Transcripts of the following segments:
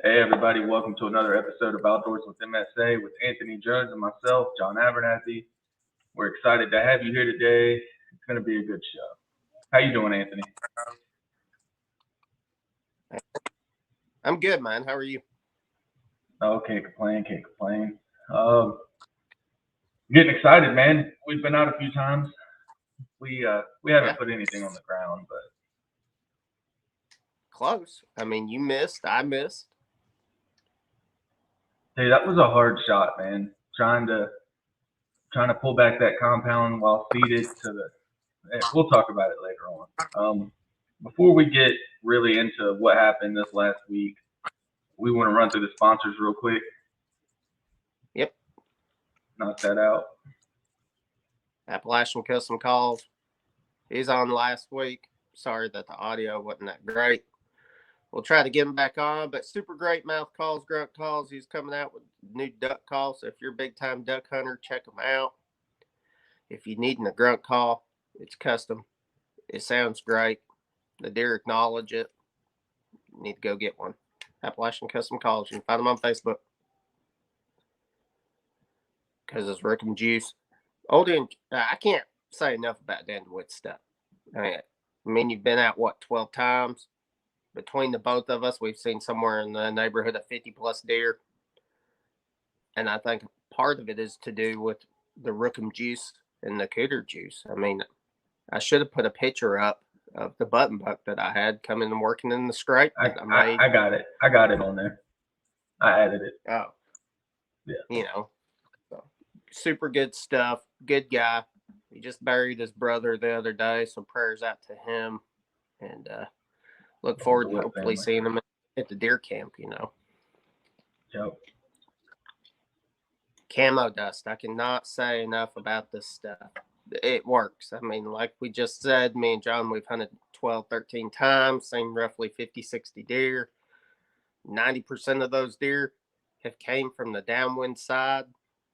Hey everybody, welcome to another episode of Outdoors with MSA with Anthony Jones and myself, John Abernathy. We're excited to have you here today. It's going to be a good show. How you doing, Anthony? I'm good, man. How are you? Oh, can't complain. Um, Getting excited, man. We've been out a few times. We haven't put anything on the ground, but close. I mean, you missed. I missed. hey, that was a hard shot, man. Trying to pull back that compound while seated to the. We'll talk about it later on. Before we get really into what happened this last week, we want to run through the sponsors real quick. Yep. Knock that out. Appalachian Custom Calls. He's on last week. Sorry that the audio wasn't that great. We'll try to get him back on, but super great mouth calls, grunt calls. He's coming out with new duck calls. So if you're a big time duck hunter, check him out. If you need a grunt call, it's custom. It sounds great. The deer acknowledge it. You need to go get one. Appalachian Custom Calls. You can find them on Facebook. Because it's Rickham Juice. I can't say enough about Dan DeWitt's stuff. I mean, you've been out, 12 times? Between the both of us, we've seen somewhere in the neighborhood of 50 plus deer. And I think part of it is to do with the Rickham Juice and the Cooter Juice. I mean, I should have put a picture up of the button buck that I had coming and working in the scrape. I got it. I got it on there. I added it. Oh. Yeah. So, super good stuff. Good guy. He just buried his brother the other day, so prayers out to him. And look forward to hopefully seeing him at the deer camp, Yep. Camo dust. I cannot say enough about this stuff. It works. I mean, like we just said, me and John, we've hunted 12, 13 times, seen roughly 50, 60 deer. 90% of those deer have came from the downwind side.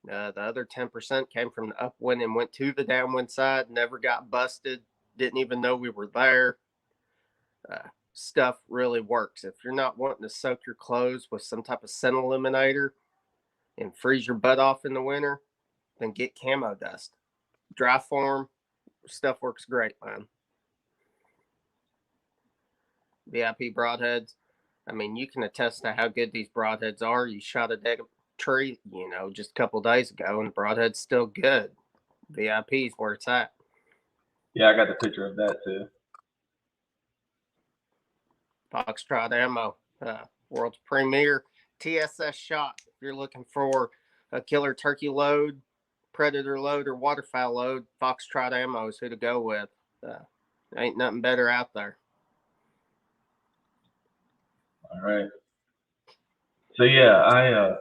The other 10% came from the upwind and went to the downwind side, never got busted, didn't even know we were there. Stuff really works. If you're not wanting to soak your clothes with some type of scent eliminator and freeze your butt off in the winter, then get camo dust. Dry form, stuff works great, man. VIP broadheads. I mean, you can attest to how good these broadheads are. You shot a dead tree, just a couple days ago, and the broadhead's still good. VIP's where it's at. Yeah, I got the picture of that too. Foxtrot Ammo, world's premier TSS shot. If you're looking for a killer turkey load, predator load, or waterfowl load, Foxtrot Ammo is who to go with. Ain't nothing better out there. All right. So yeah, I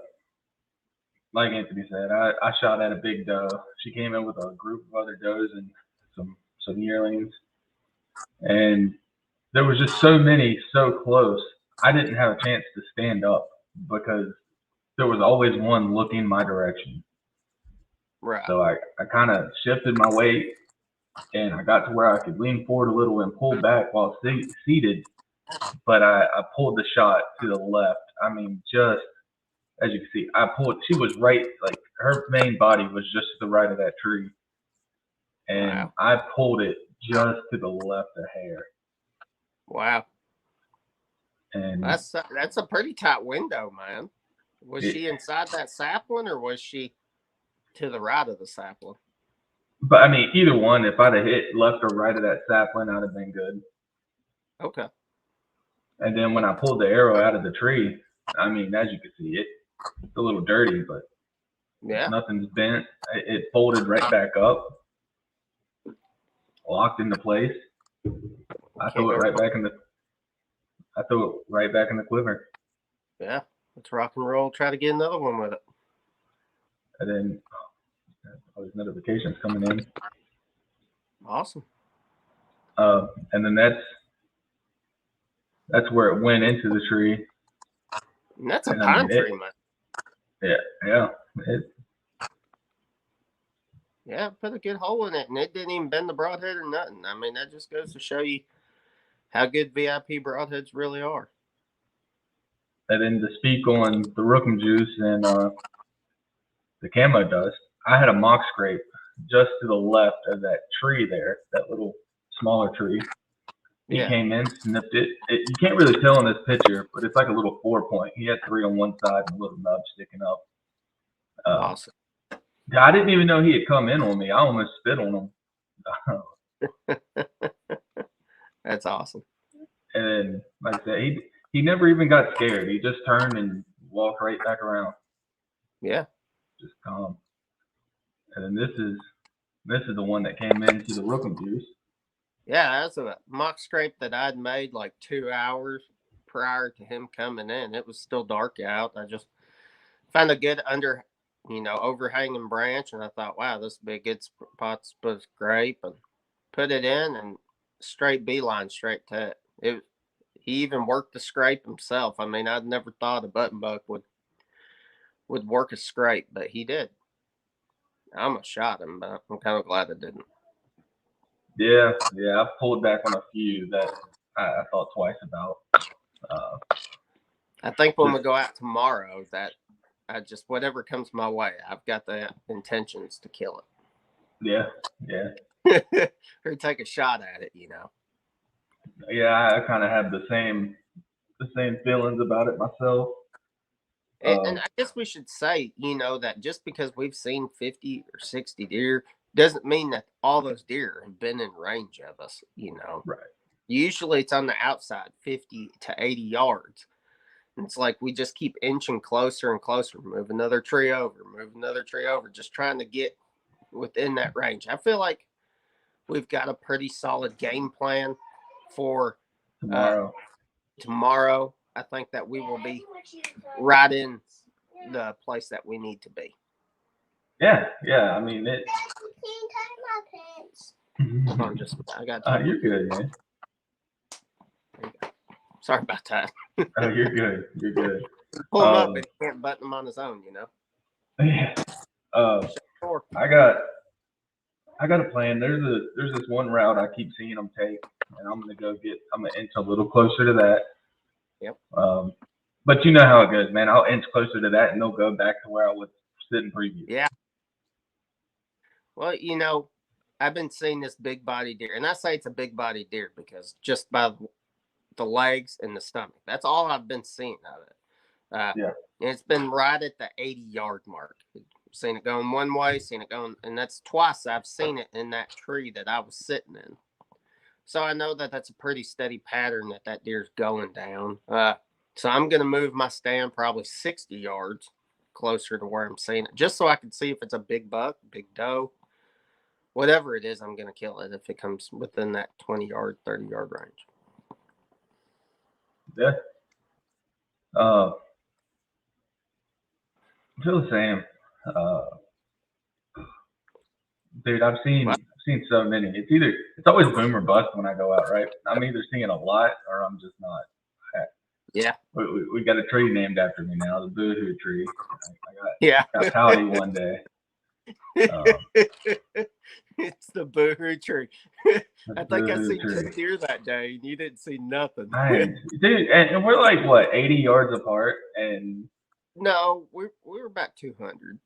like Anthony said, I shot at a big doe. She came in with a group of other does and some yearlings, and there was just so many so close. I didn't have a chance to stand up because there was always one looking my direction. Right. So I kind of shifted my weight, and I got to where I could lean forward a little and pull back while seated. But I pulled the shot to the left. I mean, just as you can see, she was right, like her main body was just to the right of that tree. And wow. I pulled it just to the left a hair. Wow. And that's a pretty tight window, man. Was she inside that sapling, or was she to the right of the sapling? But I mean, either one, if I'd have hit left or right of that sapling, I'd have been good. Okay. And then when I pulled the arrow out of the tree, I mean, as you can see, it's a little dirty, but yeah, nothing's bent. It folded right back up, locked into place. I threw it right back in the quiver. Yeah, let's rock and roll. Try to get another one with it. And then all these notifications coming in. Awesome. And then that's where it went into the tree. And that's a pine tree, man. Yeah. Yeah, put a good hole in it, and it didn't even bend the broadhead or nothing. I mean, that just goes to show you how good VIP broadheads really are. And then to speak on the rookum juice and the camo dust, I had a mock scrape just to the left of that tree there, that little smaller tree. He Yeah. came in, snipped it. You can't really tell in this picture, but it's like a little 4-point. He had 3 on one side and a little nub sticking up. Awesome. I didn't even know he had come in on me. I almost spit on him. That's awesome. And then, like I said, he never even got scared. He just turned and walked right back around. Yeah. Just calm. And then this is the one that came into the rookum juice. Yeah, that's a mock scrape that I'd made like 2 hours prior to him coming in. It was still dark out. I just found a good overhanging branch, and I thought, wow, this would be a good spot to put scrape, and put it in, and straight beeline straight to it. He even worked the scrape himself. I mean, I'd never thought a button buck would work a scrape, but he did. I almost shot him, but I'm kind of glad I didn't. Yeah, I've pulled back on a few that I thought twice about. I think when we go out tomorrow, that I just, whatever comes my way, I've got the intentions to kill it. Yeah. Or take a shot at it, Yeah, I kind of have the same feelings about it myself. And I guess we should say, that just because we've seen 50 or 60 deer doesn't mean that all those deer have been in range of us, Right. Usually it's on the outside, 50 to 80 yards. And it's like we just keep inching closer and closer, move another tree over, just trying to get within that range. I feel like we've got a pretty solid game plan for tomorrow. I think that we will be right in the place that we need to be. Yeah. I mean, it. Hold on, I got. You're good, man. Sorry about that. Oh, you're good. Pull him up, but he can't button him on his own, Yeah. Sure. I got a plan. There's this one route I keep seeing them take, and I'm gonna inch a little closer to that. Yep. But you know how it goes, man. I'll inch closer to that, and they'll go back to where I was sitting previous. Yeah. Well, I've been seeing this big body deer, and I say it's a big body deer because just by the legs and the stomach, that's all I've been seeing of it. Yeah. And it's been right at the 80-yard mark. Seen it going one way, seen it going, and that's twice I've seen it in that tree that I was sitting in. So I know that that's a pretty steady pattern that deer's going down. So I'm going to move my stand probably 60 yards closer to where I'm seeing it, just so I can see if it's a big buck, big doe, whatever it is. I'm going to kill it if it comes within that 20-yard, 30-yard range. Yeah. I feel the same. Dude, I've seen so many. It's always boom or bust when I go out, right? I'm either seeing a lot or I'm just not. Yeah. We got a tree named after me now, the Boohoo tree. I got pouty one day. It's the Boohoo tree. I think I seen 2 deer that day, and you didn't see nothing. Dude, and we're like what, 80 yards apart, and no, we were about 200.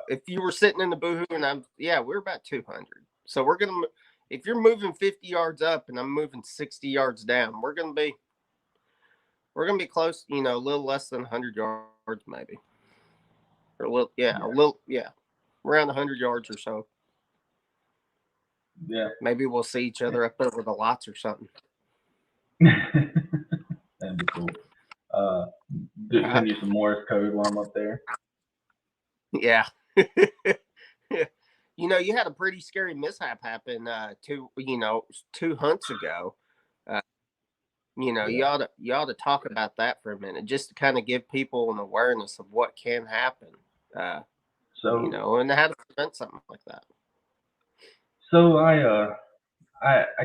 If you were sitting in the Boohoo, and we're about 200. So we're gonna, if you're moving 50 yards up and I'm moving 60 yards down, we're gonna be close. A little less than 100 yards, maybe, or a little, around 100 yards or so. Yeah. Maybe we'll see each other up over the lots or something. That'd be cool. Send you some Morse code while I'm up there. Yeah. You had a pretty scary mishap happen 2 hunts ago. You ought to talk about that for a minute, just to kind of give people an awareness of what can happen. And how to prevent something like that. So I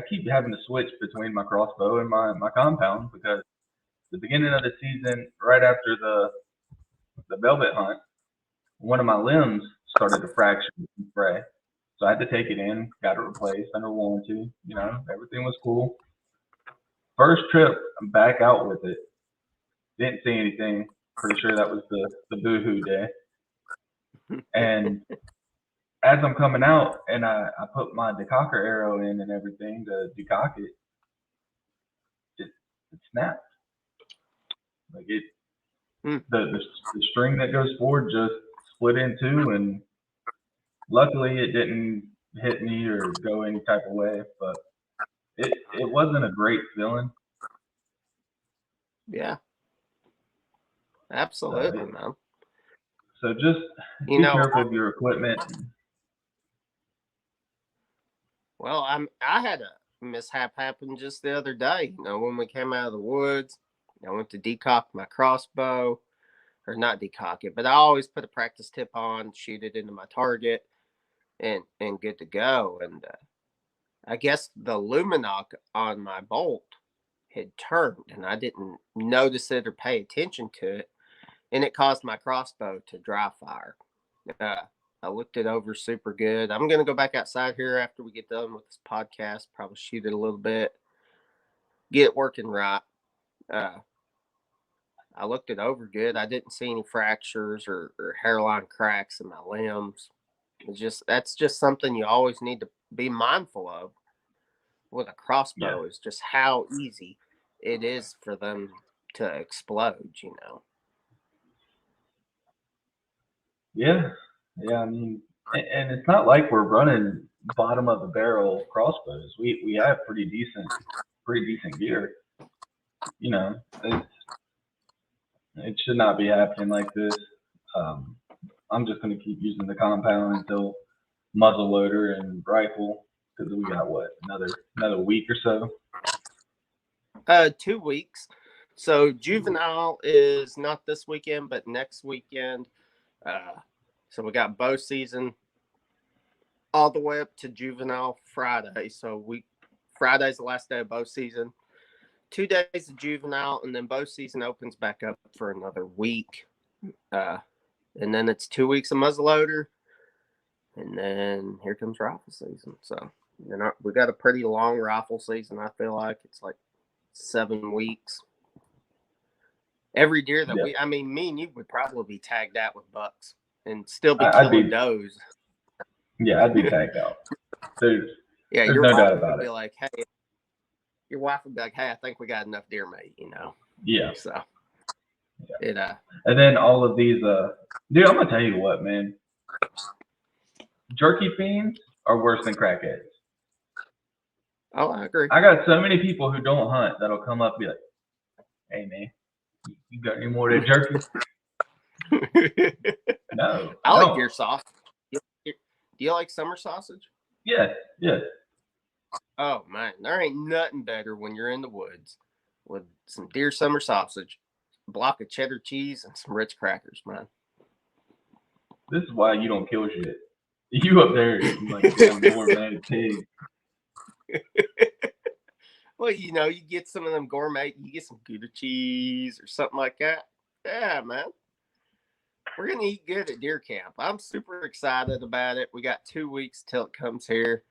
keep having to switch between my crossbow and my compound, because the beginning of the season, right after the velvet hunt, one of my limbs started to fracture and fray. So I had to take it in, got it replaced under warranty. Everything was cool. First trip, I'm back out with it. Didn't see anything. Pretty sure that was the boohoo day. And as I'm coming out and I put my decocker arrow in and everything to decock it, it snapped. Like the string that goes forward just split in two, and luckily it didn't hit me or go any type of way, but it wasn't a great feeling. Yeah. Absolutely, man. So just be careful of your equipment. Well, I had a mishap happen just the other day. When we came out of the woods, I went to decock my crossbow, or not decock it, but I always put a practice tip on, shoot it into my target, and good to go. And I guess the luminoc on my bolt had turned, and I didn't notice it or pay attention to it, and it caused my crossbow to dry fire. I looked it over super good. I'm going to go back outside here after we get done with this podcast, probably shoot it a little bit, get it working right. I looked it over good. I didn't see any fractures or hairline cracks in my limbs. That's just something you always need to be mindful of with a crossbow, is just how easy it is for them to explode, Yeah. I mean, and it's not like we're running bottom of the barrel crossbows. We have pretty decent gear. It should not be happening like this. I'm just going to keep using the compound until muzzle loader and rifle, because we got another week or so. 2 weeks. So juvenile is not this weekend, but next weekend. So we got bow season all the way up to juvenile Friday. So Friday's the last day of bow season. 2 days of juvenile, and then bow season opens back up for another week. And then it's 2 weeks of muzzleloader, and then here comes rifle season. So we got a pretty long rifle season. I feel like it's like 7 weeks. Every deer that me and you would probably be tagged out with bucks and still be killing does. Yeah, I'd be tagged out. There's your no wife doubt about would it. be like, hey, your wife would be like, hey, I think we got enough deer meat, Yeah. So and then all of these dude, I'm gonna tell you what, man. Jerky fiends are worse than crackheads. Oh, I agree. I got so many people who don't hunt that'll come up and be like, hey man, you got any more of that jerky? No. I like deer sausage. Do you like summer sausage? Yes. Oh man, there ain't nothing better when you're in the woods with some deer summer sausage, a block of cheddar cheese, and some Ritz crackers, man. This is why you don't kill shit. You up there like a damn gourmet pig. Well, you get some of them gourmet, you get some Gouda cheese or something like that. Yeah, man. We're going to eat good at deer camp. I'm super excited about it. We got 2 weeks till it comes here.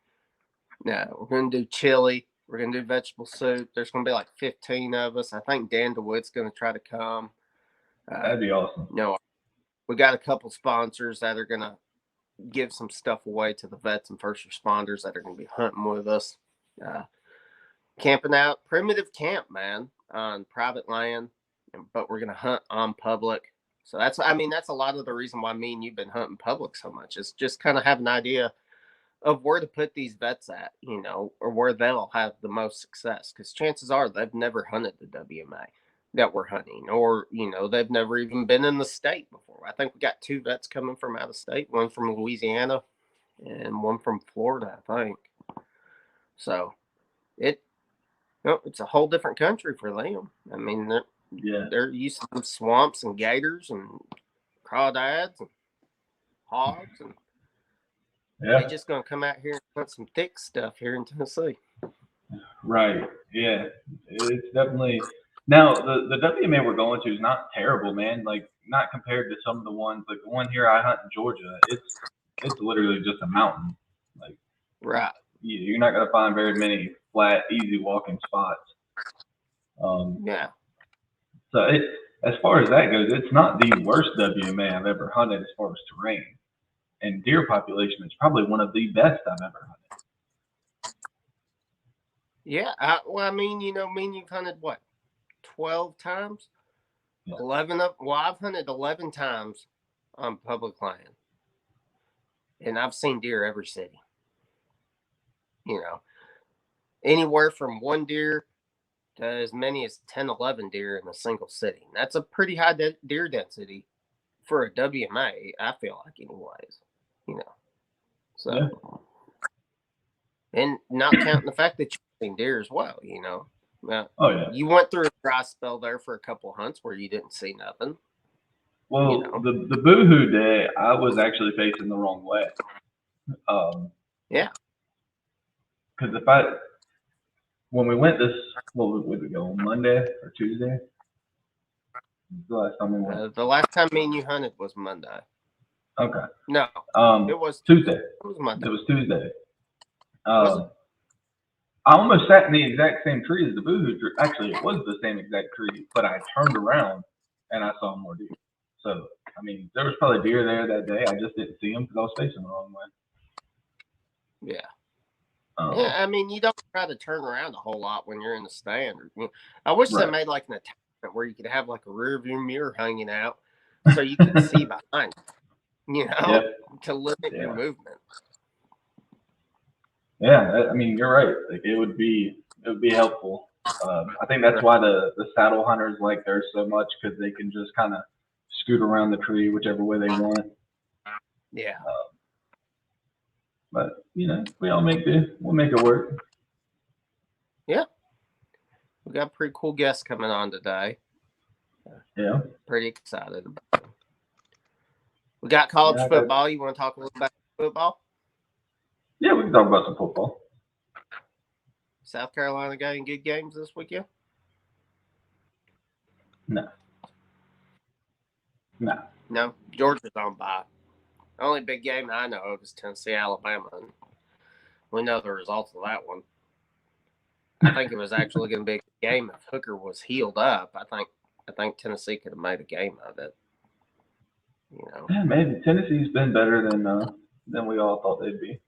No, we're going to do chili. We're going to do vegetable soup. There's going to be like 15 of us. I think Dan DeWitt's going to try to come. That'd be awesome. We got a couple sponsors that are going to give some stuff away to the vets and first responders that are going to be hunting with us. Camping out, primitive camp, man, on private land, but we're going to hunt on public. So that's a lot of the reason why me and you've been hunting public so much, is just kind of have an idea of where to put these vets at, or where they'll have the most success. Because chances are they've never hunted the WMA that we're hunting, or, they've never even been in the state before. I think we got 2 vets coming from out of state, one from Louisiana and one from Florida, I think. So it's a whole different country for them. I mean, they're used to swamps and gators and crawdads and hogs, and they're just going to come out here and hunt some thick stuff here in Tennessee. Right. Yeah. It's definitely. Now, the WMA we're going to is not terrible, man. Like, not compared to some of the ones. Like, the one here I hunt in Georgia, it's literally just a mountain. Like, right. You're not going to find very many flat, easy walking spots. Yeah. So as far as that goes, it's not the worst WMA I've ever hunted as far as terrain. And deer population is probably one of the best I've ever hunted. Yeah. Well, I mean, you've hunted what, 12 times? Yeah. 11 of, well, I've hunted 11 times on public land. And I've seen deer every city. Anywhere from one deer to as many as 10, 11 deer in a single city. And that's a pretty high deer density for a WMA, I feel like, anyways. So, Yeah. and not counting the fact that you've seen deer as well, Oh, yeah. You went through a dry spell there for a couple hunts where you didn't see nothing. Well, the boohoo day, I was actually facing the wrong way. Yeah. Because when we went what would we go, on Monday or Tuesday? The last time we went. The last time me and you hunted was Monday. Okay. No, it was Tuesday. It was Monday. It was Tuesday. Was it? I almost sat in the exact same tree as the boohoo tree. Actually, it was the same exact tree, but I turned around and I saw more deer. So, I mean, there was probably deer there that day. I just didn't see them because I was facing the wrong way. Yeah. Yeah, I mean, you don't try to turn around a whole lot when you're in the stand. I wish they made like an attachment where you could have like a rear view mirror hanging out so you could see behind, to limit your movement. Yeah, I mean, you're right. Like it would be helpful. I think that's why the saddle hunters like theirs so much, because they can just kind of scoot around the tree whichever way they want. Yeah. But we'll make it work. Yeah. We got a pretty cool guest coming on today. Yeah. Pretty excited about it. We got college football. You want to talk a little about football? Yeah, we can talk about some football. South Carolina got any good games this weekend? No. Georgia's on bye. The only big game I know of is Tennessee, Alabama, and we know the results of that one. I think it was actually going to be a game if Hooker was healed up. I think Tennessee could have made a game of it. Yeah, maybe Tennessee's been better than we all thought they'd be.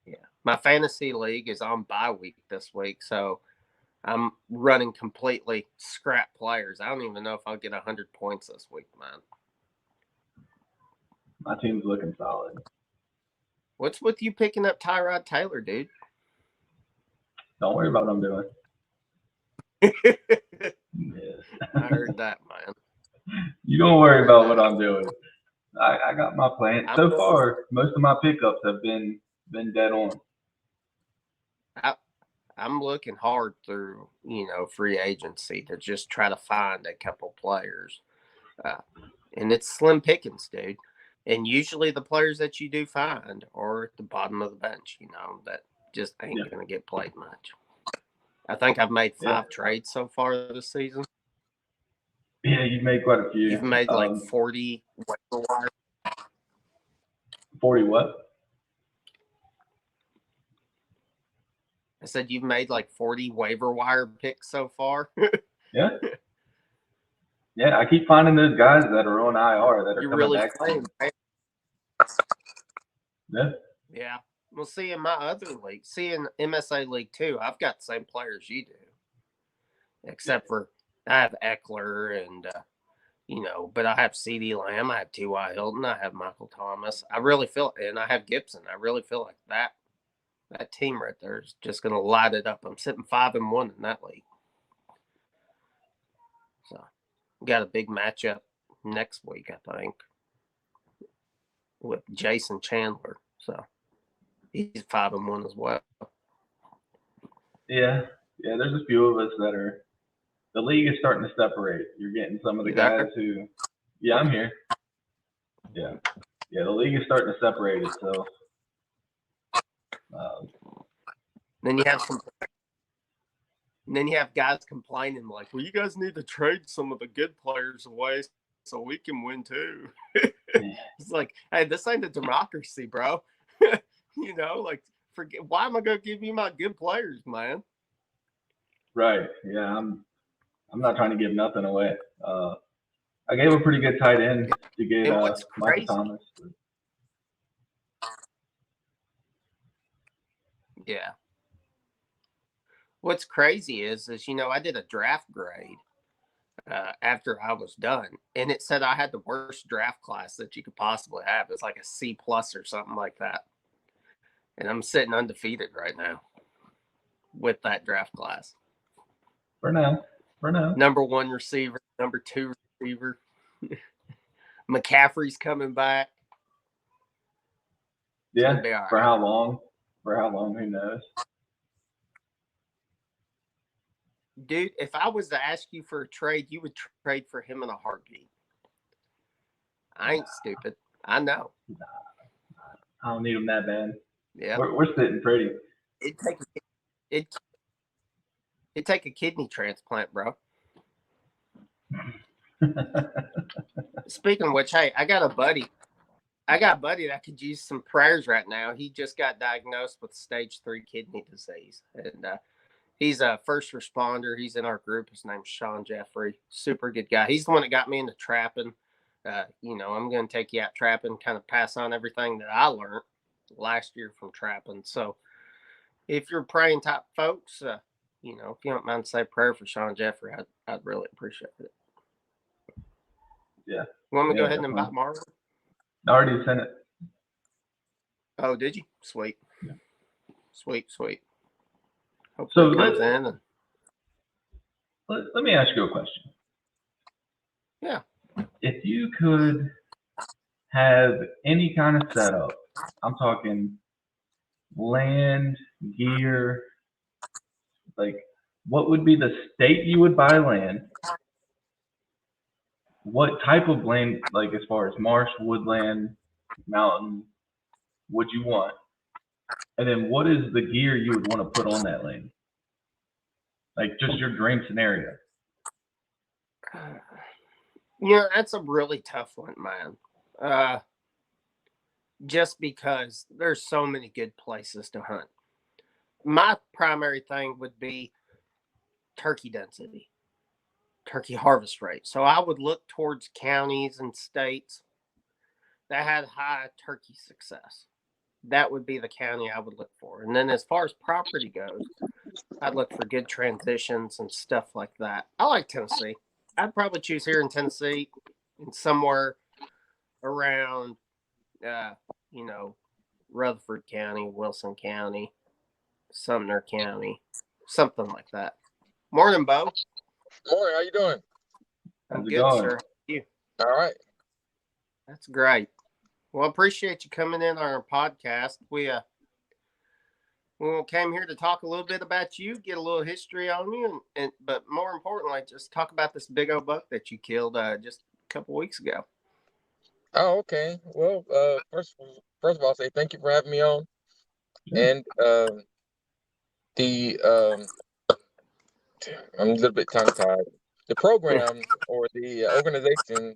Yeah, my fantasy league is on bye week this week, so I'm running completely scrap players. I don't even know if I'll get 100 points this week, man. My team's looking solid. What's with you picking up Tyrod Taylor, dude? Don't worry about what I'm doing. I heard that, man. You don't worry about what I'm doing. I got my plan. So far, most of my pickups have been dead on. I'm looking hard through, free agency to just try to find a couple players. And it's slim pickings, dude. And usually the players that you do find are at the bottom of the bench, that just ain't going to get played much. I think I've made 5 trades so far this season. Yeah, you've made quite a few. You've made like 40 waiver wire. 40 what? I said you've made like 40 waiver wire picks so far. Yeah. Yeah, I keep finding those guys that are on IR that are coming really back. playing. Yeah. Yeah. Well, see, in my other league, in MSA League 2, I've got the same players you do. Except for I have Eckler and, but I have CeeDee Lamb, I have T.Y. Hilton, I have Michael Thomas. I have Gibson. I really feel like that team right there is just going to light it up. I'm sitting 5-1 in that league. So, got a big matchup next week, I think, with Jason Chandler. So, he's 5-1 as well. Yeah. Yeah, there's a few of us that are – the league is starting to separate. You're getting some of the guys who – yeah, I'm here. Yeah. Yeah, the league is starting to separate itself. Then you have guys complaining like, well, you guys need to trade some of the good players away so we can win too. It's like, hey, this ain't a democracy, bro. Forget, why am I going to give you my good players, man? Right. Yeah, I'm not trying to give nothing away. I gave a pretty good tight end to get And what's Michael crazy, Thomas. yeah. What's crazy is I did a draft grade after I was done, and it said I had the worst draft class that you could possibly have. It's like a C plus or something like that, and I'm sitting undefeated right now with that draft class. For now. Number 1 receiver, number 2 receiver. McCaffrey's coming back. Yeah. Right. For how long? Who knows? Dude, if I was to ask you for a trade, you would trade for him in a heartbeat. I ain't stupid. I know. I don't need him that bad. Yeah. We're sitting pretty. It'd take a kidney transplant, bro. Speaking of which, hey, I got a buddy that could use some prayers right now. He just got diagnosed with stage 3 kidney disease. And he's a first responder. He's in our group. His name's Sean Jeffrey. Super good guy. He's the one that got me into trapping. I'm going to take you out trapping, kind of pass on everything that I learned last year from trapping. So if you're praying type folks, if you don't mind to say a prayer for Sean Jeffrey, I'd really appreciate it. Yeah. You want me to go ahead definitely. and invite Marlon? I already sent it. Oh, did you? Sweet. Yeah. Sweet. Hopefully So it comes in. And... let me ask you a question. Yeah. If you could have any kind of setup, I'm talking land, gear, like what would be the state you would buy land? What type of land, like as far as marsh, woodland, mountain, would you want? And then what is the gear you would want to put on that land? Like just your dream scenario. That's a really tough one, man. Just because there's so many good places to hunt. My primary thing would be turkey density, turkey harvest rate. So I would look towards counties and states that had high turkey success. That would be the county I would look for. And then as far as property goes, I'd look for good transitions and stuff like that. I like Tennessee. I'd probably choose here in Tennessee and somewhere around, Rutherford County, Wilson County, Sumner County, something like that. Morning, Bo. Morning. How you doing? I'm How's it good, going? sir. You? All right. That's great. Well, I appreciate you coming in on our podcast. We came here to talk a little bit about you, get a little history on you, but more importantly, just talk about this big old buck that you killed just a couple weeks ago. Oh, okay. Well, first of all, say thank you for having me on. And I'm a little bit tongue-tied. The program or the organization,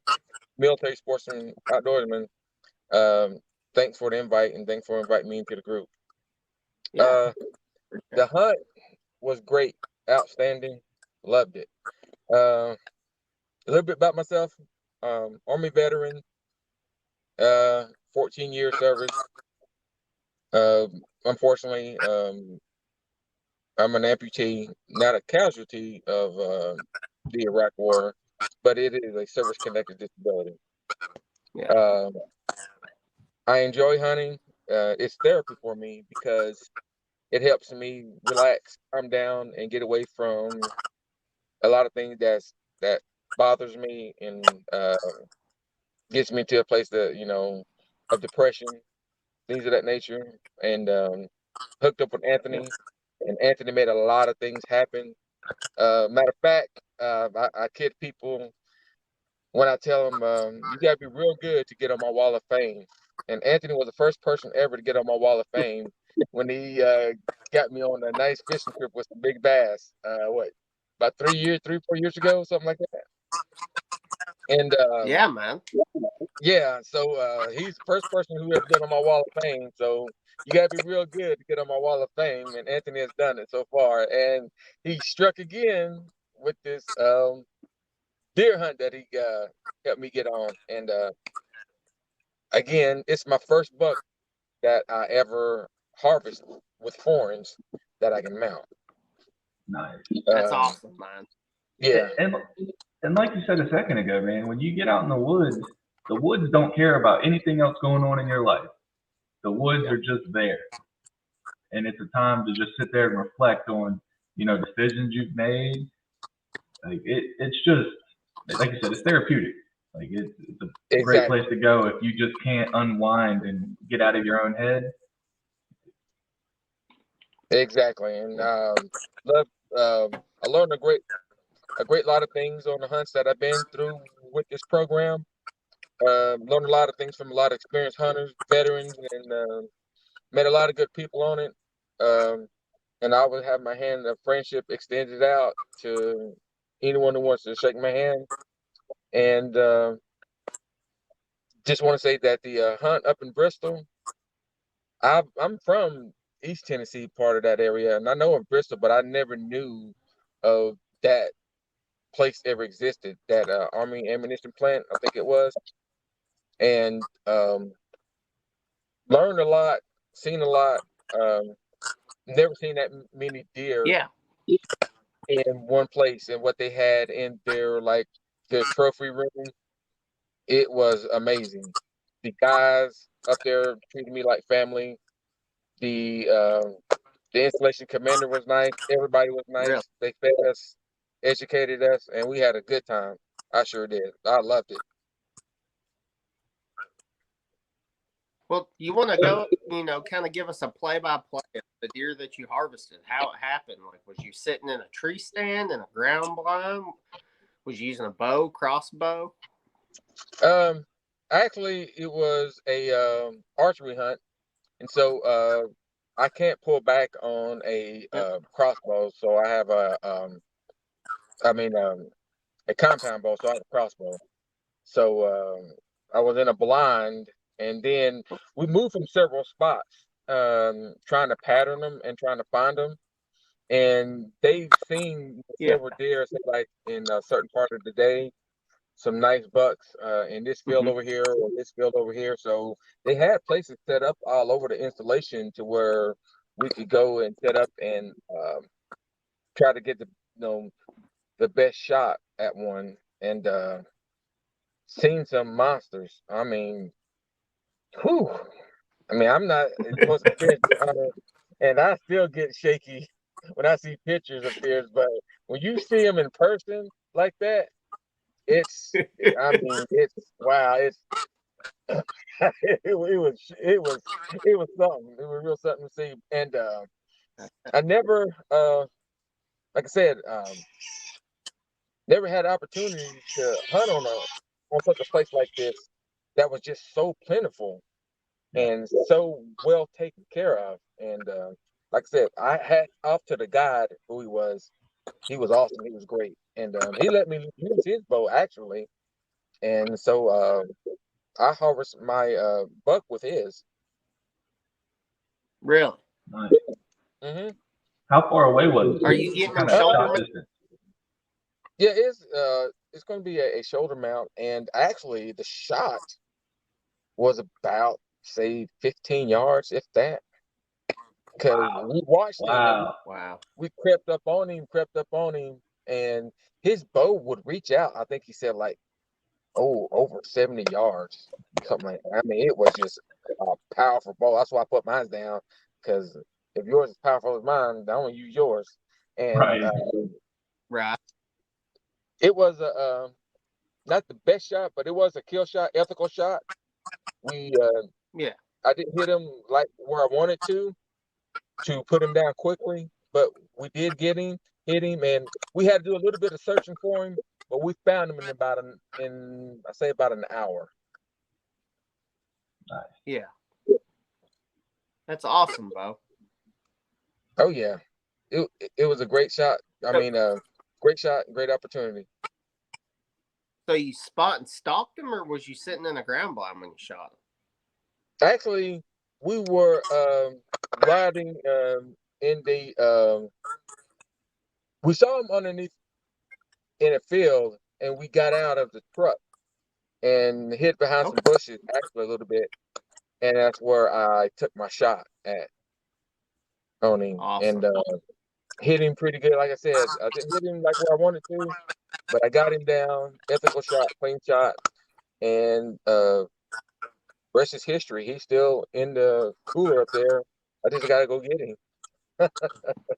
Military Sportsman Outdoorsman, thanks for the invite and thanks for inviting me into the group. Yeah. The hunt was great, outstanding, loved it. A little bit about myself, Army veteran, 14-year service. Unfortunately, I'm an amputee, not a casualty of the Iraq War, but it is a service-connected disability. Yeah. I enjoy hunting. It's therapy for me because it helps me relax, calm down, and get away from a lot of things that bothers me and gets me to a place that of depression, things of that nature. And hooked up with Anthony, and Anthony made a lot of things happen. Matter of fact, I kid people when I tell them you gotta be real good to get on my wall of fame. And Anthony was the first person ever to get on my wall of fame when he got me on a nice fishing trip with some big bass. About 4 years ago, something like that. And yeah, man. yeah, so he's the first person who has been on my wall of fame. So you gotta be real good to get on my wall of fame, and Anthony has done it so far. And he struck again with this deer hunt that he helped me get on. And again, it's my first buck that I ever harvest with horns that I can mount. Nice. That's awesome, man. Yeah. And like you said a second ago, man, when you get out in the woods don't care about anything else going on in your life. The woods are just there. And it's a time to just sit there and reflect on, decisions you've made. Like it's just, like you said, it's therapeutic. Like it's a great place to go if you just can't unwind and get out of your own head. Exactly. And I learned a great lot of things on the hunts that I've been through with this program. Learned a lot of things from a lot of experienced hunters, veterans, and met a lot of good people on it. And I always have my hand of friendship extended out to anyone who wants to shake my hand. And just want to say that the hunt up in Bristol, I'm from East Tennessee, part of that area, and I know of Bristol, but I never knew of that place ever existed. That Army ammunition plant, I think it was, and learned a lot, seen a lot. Never seen that many deer in one place, and what they had in their trophy room. It was amazing. The guys up there treated me like family. The installation commander was nice. Everybody was nice. Really? They fed us, educated us, and we had a good time. I sure did. I loved it. Well, you want to go, kind of give us a play-by-play of the deer that you harvested, how it happened. Like, was you sitting in a tree stand, in a ground blind? Was you using a bow, crossbow? Actually, it was a archery hunt, and so I can't pull back on a crossbow, so I have a compound bow, so I have a crossbow. So I was in a blind, and then we moved from several spots, trying to pattern them and trying to find them. And they've seen several deer, like in a certain part of the day, some nice bucks in this field over here or this field over here. So they had places set up all over the installation to where we could go and set up and try to get the best shot at one. And seen some monsters. I mean, whew. I'm not the most experienced hunter, and I still get shaky when I see pictures of deers. But when you see them in person like that, it's wow. It's it was something. It was real something to see. And I never, like I said, never had opportunity to hunt on such a place like this that was just so plentiful and so well taken care of. And like I said, I had off to the guide who he was. He was awesome. He was great. And he let me use his bow actually. And so I harvest my buck with his. Really? Nice. Mm-hmm. How far away was it? Are you getting kind them of shoulder shot mount? distance? Yeah, it's going to be a shoulder mount, and actually the shot was about say 15 yards, if that. Because we watched him. Wow. We crept up on him, and his bow would reach out. I think he said over 70 yards, something like that. I mean, it was just a powerful bow. That's why I put mine down, because if yours is powerful as mine, I want to use yours. And right. It was not the best shot, but it was a kill shot, ethical shot. I didn't hit him like where I wanted to put him down quickly, but we did hit him, and we had to do a little bit of searching for him, but we found him in about an hour. Nice. Yeah. That's awesome, Bo. Oh yeah. It was a great shot. Great shot, great opportunity. So you spot and stalked him, or was you sitting in a ground blind when you shot him? Actually, we were riding in the we saw him underneath in a field, and we got out of the truck and hid behind some Okay. bushes, actually a little bit, and that's where I took my shot at on him, Awesome. and hit him pretty good. Like I said, I didn't hit him like where I wanted to, but I got him down. Ethical shot, clean shot, and rest is history. He's still in the cooler up there. I just got to go get him.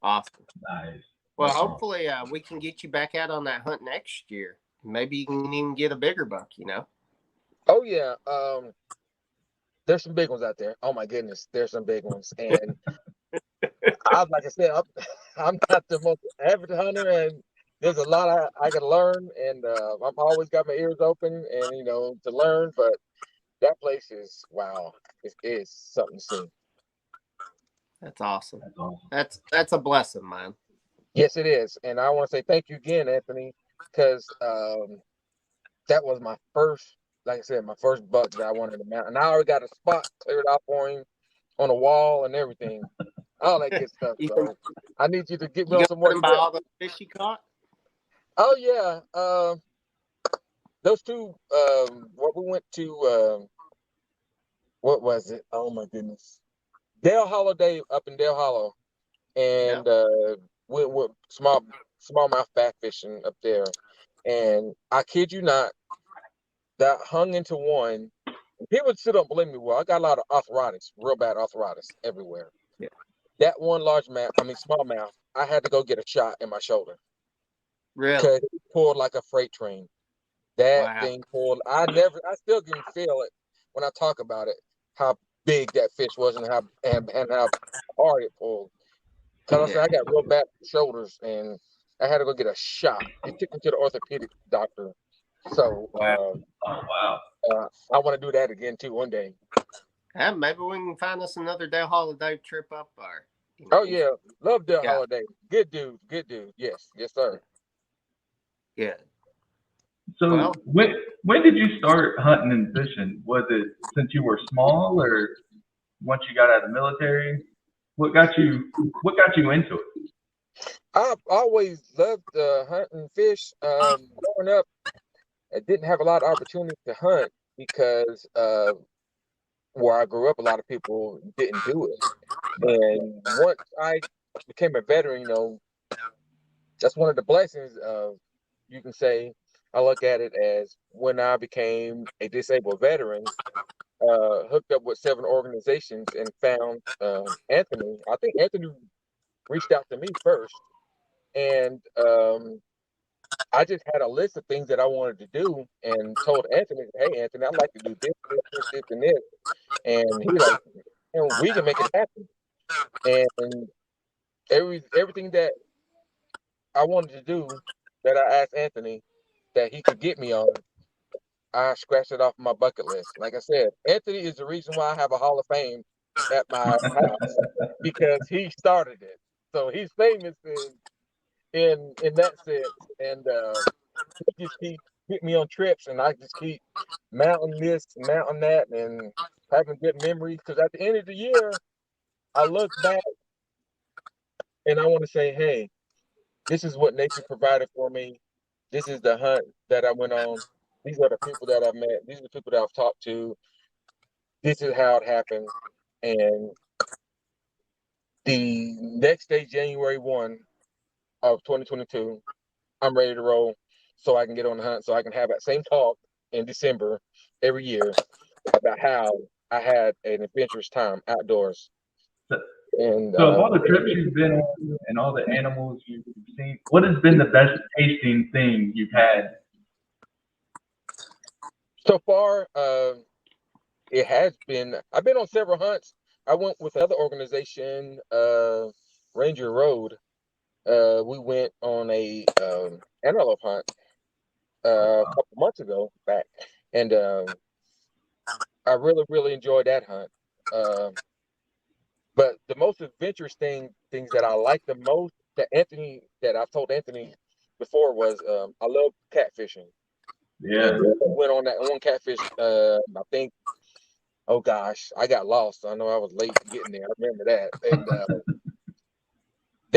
Awesome. Nice. Well, That's awesome. hopefully we can get you back out on that hunt next year. Maybe you can even get a bigger buck, you know? Oh yeah, there's some big ones out there. Oh my goodness, there's some big ones. And like I said, I'm not the most average hunter, and there's a lot I can learn. And I'm always got my ears open, and to learn. But that place is wow. It is something to see. That's awesome. That's awesome. That's a blessing, man. Yes, it is. And I want to say thank you again, Anthony, because that was my first, like I said, my first buck that I wanted to mount. And I already got a spot cleared out for him on a wall and everything. All that good stuff. So I need you to get me You on got some more him by trips. all the fish you caught? Oh yeah. Those two, what we went to, what was it? Oh my goodness. Dale Hollow Day up in Dale Hollow. And went smallmouth back fishing up there. And I kid you not, that hung into one. People still don't believe me. Well, I got a lot of arthritis, real bad arthritis everywhere. Yeah. That one smallmouth, I had to go get a shot in my shoulder. Really? Because it pulled like a freight train. That Wow. thing pulled. I still can feel it when I talk about it, how big that fish was and how hard it pulled. Cause I got real bad shoulders and I had to go get a shot. He took me to the orthopedic doctor. So Oh wow. I want to do that again too one day. Yeah, maybe we can find us another Dale Holiday trip up there. Oh yeah, love Dale Holiday. Good dude. Yes, sir. Yeah. So when did you start hunting and fishing? Was it since you were small, or once you got out of the military? What got you into it? I've always loved hunt and fish. Growing up, I didn't have a lot of opportunity to hunt because where I grew up, a lot of people didn't do it. And once I became a veteran, that's one of the blessings of, you can say, I look at it as when I became a disabled veteran, hooked up with 7 organizations and found Anthony. I think Anthony reached out to me first. And I just had a list of things that I wanted to do and told Anthony, hey, Anthony, I'd like to do this, and this. And he like, we can make it happen. And everything that I wanted to do that I asked Anthony that he could get me on, I scratched it off my bucket list. Like I said, Anthony is the reason why I have a Hall of Fame at my house because he started it. So he's famous in that sense. And he just keep getting me on trips, and I just keep mounting this, mounting that, and having good memories. Because at the end of the year, I look back and I want to say, hey, this is what nature provided for me. This is the hunt that I went on. These are the people that I've met. These are the people that I've talked to. This is how it happened. And the next day, January 1 of 2022, I'm ready to roll so I can get on the hunt, so I can have that same talk in December every year about how I had an adventurous time outdoors. And So of all the trips you've been on and all the animals you've seen, what has been the best tasting thing you've had? so far, it has been. I've been on several hunts. I went with another organization, Ranger Road. We went on a antelope hunt a couple months ago back, and I really enjoyed that hunt. But the most adventurous things that I like the most that I've told Anthony before was I love catfishing. Yeah. And we went on that one catfish. I think, oh gosh, I got lost. I know I was late getting there. I remember that. And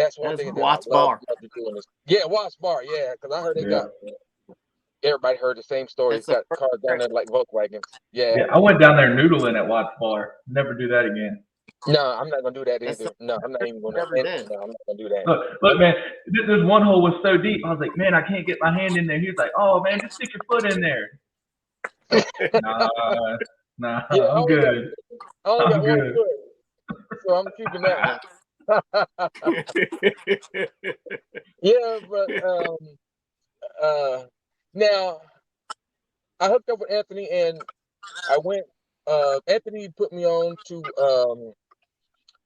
That's one That's thing that Watts I love Bar. to do in this. Yeah, Watts Bar. Yeah, because I heard they Yeah. got. Everybody heard the same story. It's That's got cars down there like Volkswagens. Yeah. Yeah, I went down there noodling at Watts Bar. Never do that again. No, I'm not gonna do that That's either. No, I'm not even gonna. never did. No, I'm not gonna do that. Look, man, this one hole was so deep. I was like, man, I can't get my hand in there. He was like, oh, man, just stick your foot in there. Nah, Yeah, I'm good. I only got I'm one good. foot, so I'm keeping that one. Yeah, but now I hooked up with Anthony and I went. Anthony put me on to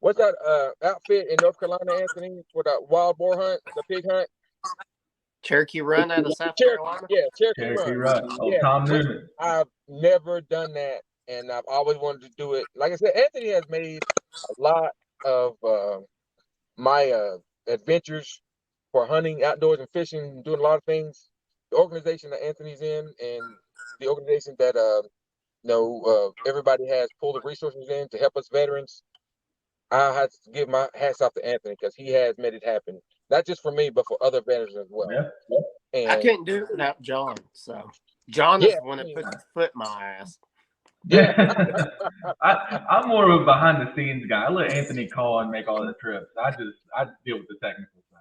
what's that outfit in North Carolina, Anthony, for that wild boar hunt, the pig hunt? Cherokee Run out of South Cherokee, Carolina. yeah, Cherokee Cherokee Run. Run. Oh, Yeah, Tom Newman. I've never done that, and I've always wanted to do it. Like I said, Anthony has made a lot of my adventures for hunting, outdoors, and fishing, doing a lot of things. The organization that Anthony's in, and the organization that everybody has pulled the resources in to help us veterans. I have to give my hats off to Anthony because he has made it happen, not just for me, but for other veterans as well. Yeah. And I couldn't do it without John. So John is Yeah, the one that put the foot in my ass. yeah, I'm more of a behind the scenes guy. I let Anthony call and make all the trips. I deal with the technical side.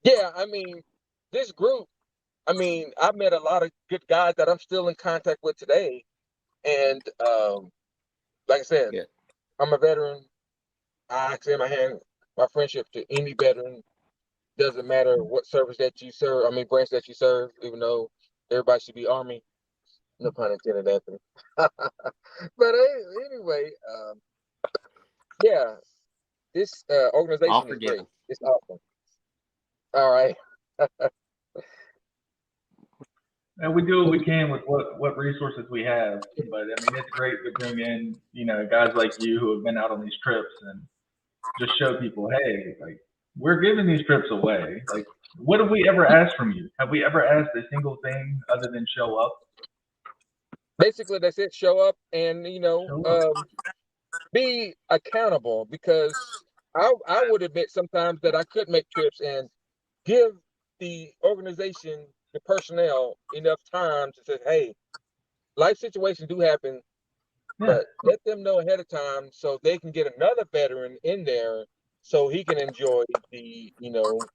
yeah. I mean, this group. I mean, I've met a lot of good guys that I'm still in contact with today, and like I said, Yeah. I'm a veteran. I extend my friendship to any veteran. Doesn't matter what service that you serve. I mean, branch that you serve. Even though everybody should be Army. No pun intended, Anthony. But anyway, yeah, this organization All is great. forgiven. It's awesome. All right. And we do what we can with what resources we have. But I mean, it's great to bring in, guys like you who have been out on these trips and just show people, hey, like we're giving these trips away. Like, what have we ever asked from you? Have we ever asked a single thing other than show up? Basically, that's it. Show up and Show up. be accountable, because I would admit sometimes that I could make trips and give the organization, the personnel, enough time to say, hey, life situations do happen, Yeah. but let them know ahead of time so they can get another veteran in there so he can enjoy the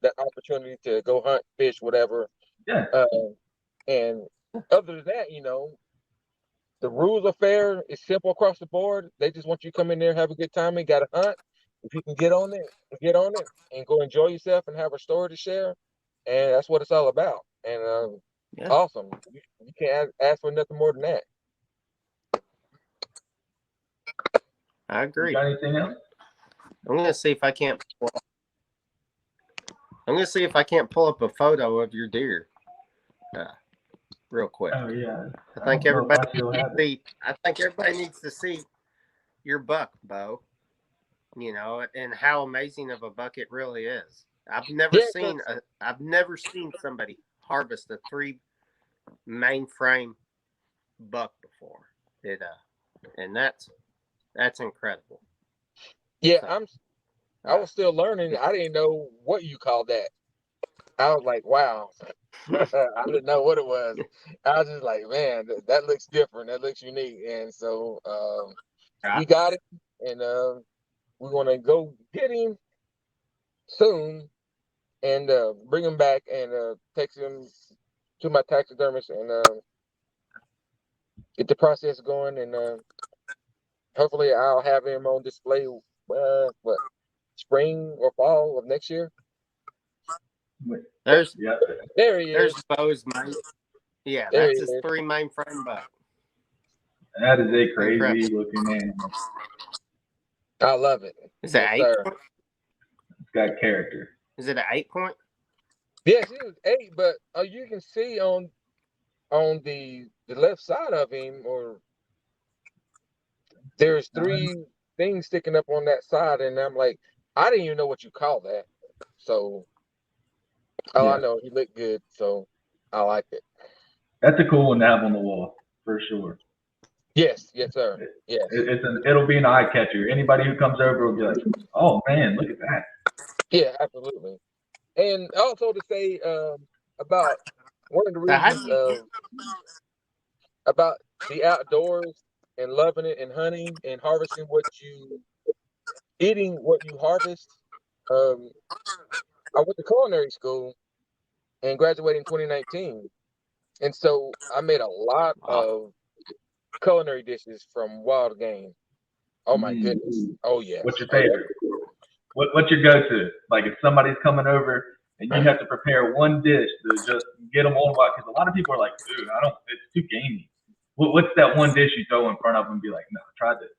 that opportunity to go hunt, fish, whatever. Yeah. And other than that, the rules are fair. It's simple across the board. They just want you to come in there, have a good time, and got to hunt. If you can get on it and go enjoy yourself and have a story to share. And that's what it's all about. And Yeah. awesome. You can't ask for nothing more than that. I agree. You got anything else? I'm gonna see if I can't. I'm gonna see if I can't pull up a photo of your deer, real quick. Oh yeah. I think everybody needs to see your buck, Bo. And how amazing of a buck it really is. I've never seen somebody harvest a 3 mainframe buck before. And that's incredible. Yeah, So, I was still learning. I didn't know what you called that. I was like, wow. I didn't know what it was. I was just like, man, that looks different. That looks unique. And so we got it, and we're gonna go get him soon and bring him back and take him to my taxidermist and get the process going. And hopefully I'll have him on display spring or fall of next year. There he there's is. Bo's mate. Yeah, There that's he his is. 3 mainframe buck. That is a crazy Incredible. looking animal. I love it. Is it Yes, 8 sir. point? It's got character. Is it an 8 point? Yes, he was 8, but you can see on the left side of him, or there's 3 things sticking up on that side, and I'm like, I didn't even know what you call that. So I know he looked good, so I like it. That's a cool one to have on the wall for sure. Yes, sir. Yes. It'll be an eye catcher. Anybody who comes over will be like, "Oh man, look at that!" Yeah, absolutely. And also to say about one of the So how reasons do you? about the outdoors and loving it and hunting and harvesting what you eating what you harvest. Um, I went to culinary school and graduated in 2019, and so I made a lot Oh, of culinary dishes from wild game. Oh my Mm. goodness! Oh yes! What's your Oh yes! favorite? What's your go-to? Like if somebody's coming over and you have to prepare one dish to just get them on, because a lot of people are like, dude, I don't. It's too gamey. What's that one dish you throw in front of them and be like, no, try this.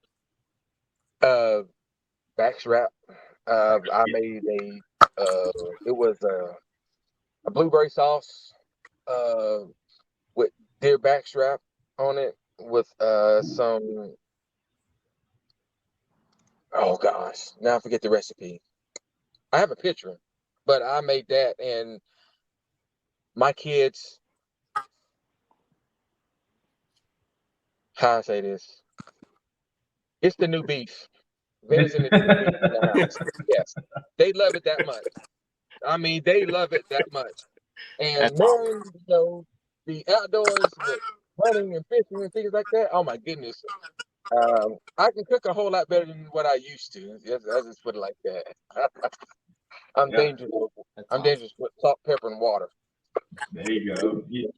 Uh, Backstrap. I Yeah. made a. It was a blueberry sauce. With deer backstrap on it with some. Oh gosh, now I forget the recipe. I have a picture, but I made that, and my kids. How I say this? It's the new beef. Venison is the new beef in the house. Yes, they love it that much. I mean, they love it that much. And that's awesome. man, the outdoors with hunting and fishing and things like that. Oh my goodness, I can cook a whole lot better than what I used to. Yes, I just put it like that. I'm Yeah, dangerous. That's I'm awesome. dangerous with salt, pepper, and water. there you go. Yeah.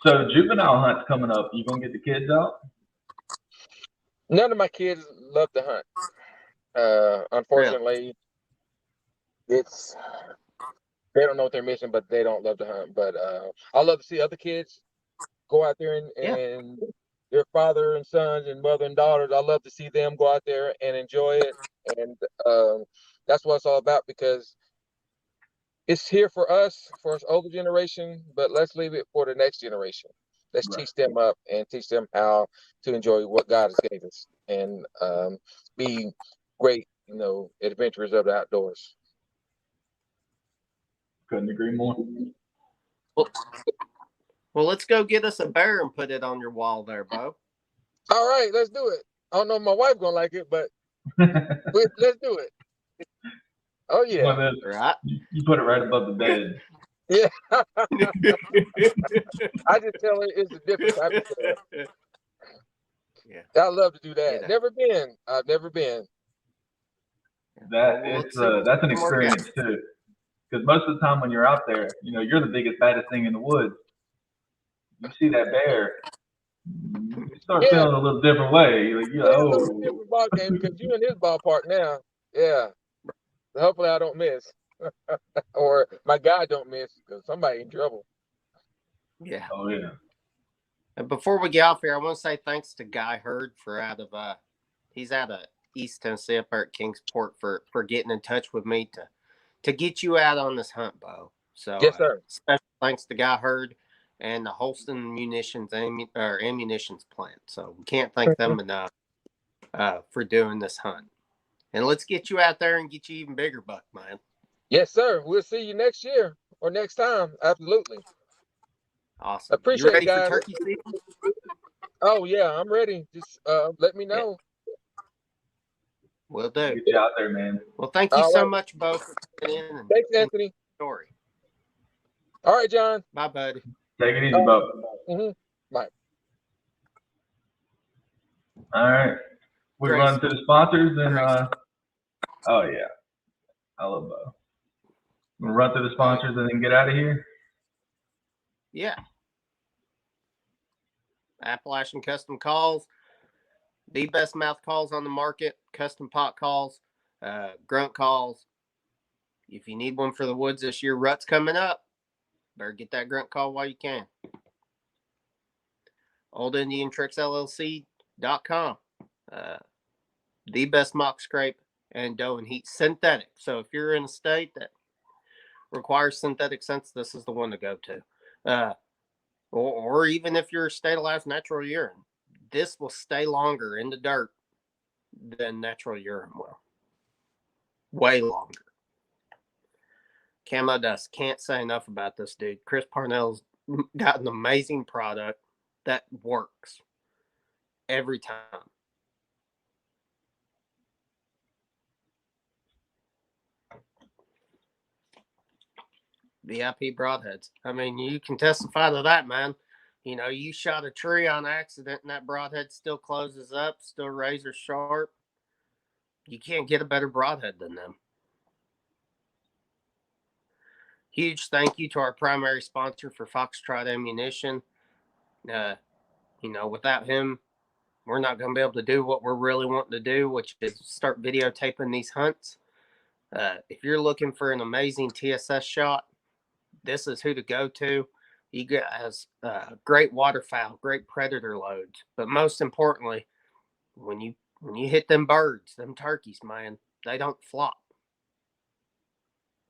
So juvenile hunt's coming up. You gonna get the kids out? None of my kids love to hunt. Really? Unfortunately, it's they don't know what they're missing, but they don't love to hunt. But I love to see other kids go out there Yeah. and their father and sons and mother and daughters. I love to see them go out there and enjoy it, and that's what it's all about because it's here for us older generation. But let's leave it for the next generation. Let's Right. teach them up and teach them how to enjoy what God has gave us and be great, adventurers of the outdoors. Couldn't agree more. Well, well, let's go get us a bear and put it on your wall there, Bo. All right, let's do it. I don't know if my wife gonna like it, but One let's do it. Oh yeah, of those, Right? you put it right above the bed. yeah. I just tell her it's a different type of bear. Yeah. I love to do that. Get it. Never been. I've never been. That Well, is let's see what that's an we can work out. experience too. Because most of the time when you're out there, you're the biggest, baddest thing in the woods. You see that bear, you start Yeah, feeling a little different way. Like, yeah. It's a little oh, different ball game because you in his ballpark now. Yeah. Hopefully I don't miss, or my guy don't miss because somebody in trouble. Yeah. oh yeah, And before we get off here, I want to say thanks to Guy Hurd he's out of East Tennessee up there at Kingsport for getting in touch with me to get you out on this hunt, Bo. So Yes, sir. special thanks to Guy Hurd and the Holston Munitions ammunitions plant. So we can't thank them enough for doing this hunt. And let's get you out there and get you even bigger buck, man. Yes, sir. We'll see you next year or next time. Absolutely. Awesome. You Appreciate it, ready for guys. turkey season? Oh yeah, I'm ready. Just let me Yeah, know. will we'll do. get you out there, man. Well, thank you All so right. much, Bo, for coming in and Thanks, telling Anthony. the story. All right, John. Bye, buddy. Take it easy, Bo. Mm-hmm. Bye. All right, we Grace. run through the sponsors and oh yeah, I love Bo. We'll run through the sponsors and then get out of here. Yeah. Appalachian Custom Calls, the best mouth calls on the market, custom pot calls, grunt calls. If you need one for the woods this year, rut's coming up. Better get that grunt call while you can. OldIndianTricksLLC.com. The best mock scrape and dough and heat synthetic. So if you're in a state that requires synthetic scents, this is the one to go to. Or even if you're a state allows natural urine, this will stay longer in the dirt than natural urine will. Way longer. Camo Dust. Can't say enough about this dude. Chris Parnell's got an amazing product that works every time. VIP broadheads. I mean, you can testify to that, man. You know, you shot a tree on accident and that broadhead still closes up, still razor sharp. You can't get a better broadhead than them. Huge thank you to our primary sponsor for Foxtrot Ammunition. You know, without him, we're not going to be able to do what we're really wanting to do, which is start videotaping these hunts. If you're looking for an amazing TSS shot, this is who to go to. You guys, great waterfowl, great predator loads, but most importantly, when you hit them birds, them turkeys, man, they don't flop.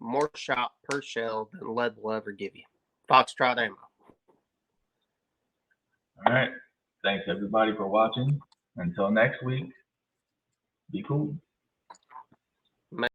More shot per shell than lead will ever give you. Foxtrot Ammo. All right. Thanks everybody for watching. Until next week, be cool.